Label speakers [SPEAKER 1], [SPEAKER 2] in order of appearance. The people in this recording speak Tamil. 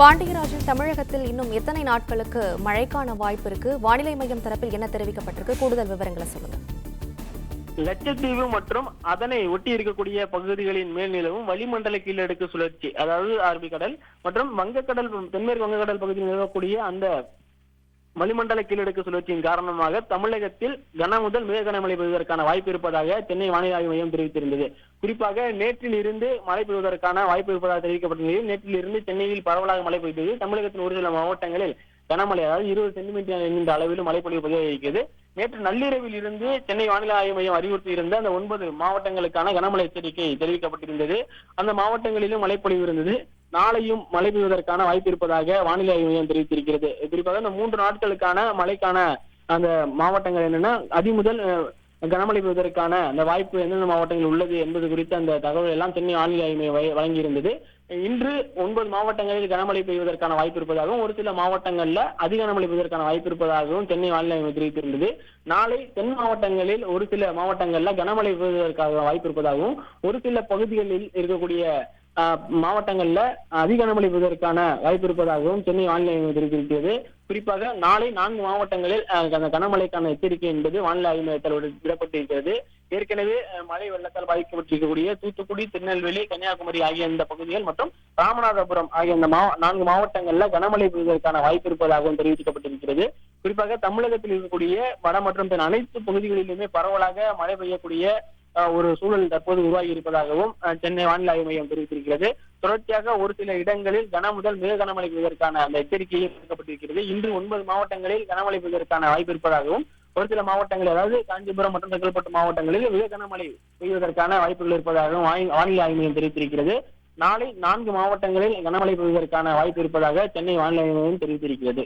[SPEAKER 1] பாண்டியராஜன், தமிழகத்தில் இன்னும் எத்தனை நாட்களுக்கு மழைக்கான வாய்ப்பு இருக்கு? வானிலை மையம் தரப்பில் என்ன தெரிவிக்கப்பட்டிருக்கு? கூடுதல் விவரங்களை சொல்லுங்க.
[SPEAKER 2] லட்சத்தீவு மற்றும் அதனை ஒட்டி இருக்கக்கூடிய பகுதிகளின் மேல் நிலவும் வளிமண்டல கீழடுக்கு சுழற்சி, அதாவது அரபிக்கடல் மற்றும் வங்கக்கடல், தென்மேற்கு வங்கக்கடல் பகுதியில் நிலவக்கூடிய அந்த வளிமண்டல கீழடுக்கு சுழற்சியின் காரணமாக தமிழகத்தில் கன முதல் மிக கனமழை பெய்வதற்கான வாய்ப்பு இருப்பதாக சென்னை வானிலை ஆய்வு மையம் தெரிவித்திருந்தது. குறிப்பாக நேற்றில் இருந்து மழை பெய்வதற்கான வாய்ப்பு இருப்பதாக தெரிவிக்கப்பட்ட நிலையில் நேற்றில் இருந்து சென்னையில் பரவலாக மழை பெய்தது. தமிழகத்தின் ஒரு சில மாவட்டங்களில் கனமழை, அதாவது 20 சென்டிமீட்டர் என்கின்ற அளவிலும் மழை பொழிவு பதிவாகியிருக்கிறது. நேற்று நள்ளிரவில் இருந்து சென்னை வானிலை ஆய்வு மையம் அறிவுறுத்தி இருந்த அந்த 9 மாவட்டங்களுக்கான கனமழை எச்சரிக்கை தெரிவிக்கப்பட்டிருந்தது. அந்த மாவட்டங்களிலும் மழைப்பொழிவு இருந்தது. நாளையும் மழை பெய்வதற்கான வாய்ப்பு இருப்பதாக வானிலை ஆய்வு மையம் தெரிவித்திருக்கிறது. குறிப்பாக இந்த 3 நாட்களுக்கான மழைக்கான அந்த மாவட்டங்கள் என்னன்னா, அதிமுதல் கனமழை பெய்வதற்கான அந்த வாய்ப்பு எந்தெந்த மாவட்டங்கள் உள்ளது என்பது குறித்த அந்த தகவல் எல்லாம் சென்னை வானிலை ஆய்வு மையம் வழங்கியிருந்தது. இன்று 9 மாவட்டங்களில் கனமழை பெய்வதற்கான வாய்ப்பு இருப்பதாகவும், ஒரு சில மாவட்டங்கள்ல அதிக கனமழை பெய்வதற்கான வாய்ப்பு இருப்பதாகவும் சென்னை வானிலை ஆய்வு தெரிவித்திருந்தது. நாளை தென் மாவட்டங்களில் ஒரு சில மாவட்டங்கள்ல கனமழை பெய்வதற்கான வாய்ப்பு இருப்பதாகவும், ஒரு சில பகுதிகளில் இருக்கக்கூடிய மாவட்டங்கள்ல அதிக கனமழை பெய்வதற்கான வாய்ப்பு இருப்பதாகவும் சென்னை வானிலை ஆய்வு தெரிவித்திருக்கிறது. குறிப்பாக நாளை 4 மாவட்டங்களில் அந்த கனமழைக்கான எச்சரிக்கை என்பது வானிலை ஆய்வு மையத்தால் விடப்பட்டிருக்கிறது. ஏற்கனவே மழை வெள்ளத்தால் பாதிக்கப்பட்டிருக்கக்கூடிய தூத்துக்குடி, திருநெல்வேலி, கன்னியாகுமரி ஆகிய இந்த பகுதிகள் மற்றும் ராமநாதபுரம் ஆகிய இந்த 4 மாவட்டங்கள்ல கனமழை பெய்வதற்கான வாய்ப்பு இருப்பதாகவும் தெரிவிக்கப்பட்டிருக்கிறது. குறிப்பாக தமிழகத்தில் இருக்கக்கூடிய வட மற்றும் தென் அனைத்து பகுதிகளிலுமே பரவலாக மழை பெய்யக்கூடிய ஒரு சூழல் தற்போது உருவாகி இருப்பதாகவும் சென்னை வானிலை ஆய்வு மையம் தெரிவித்திருக்கிறது. தொடர்ச்சியாக ஒரு சில இடங்களில் கன முதல் மிக கனமழை பெய்வதற்கான அந்த எச்சரிக்கையும் கொடுக்கப்பட்டிருக்கிறது. இன்று 9 மாவட்டங்களில் கனமழை பெய்வதற்கான வாய்ப்பு இருப்பதாகவும், ஒரு சில மாவட்டங்கள், அதாவது காஞ்சிபுரம் மற்றும் செங்கல்பட்டு மாவட்டங்களில் மிக கனமழை பெய்வதற்கான வாய்ப்புகள் இருப்பதாகவும் வானிலை ஆய்வு மையம் தெரிவித்திருக்கிறது. நாளை 4 மாவட்டங்களில் கனமழை பெய்வதற்கான வாய்ப்பு இருப்பதாக சென்னை வானிலை ஆய்வு மையம் தெரிவித்திருக்கிறது.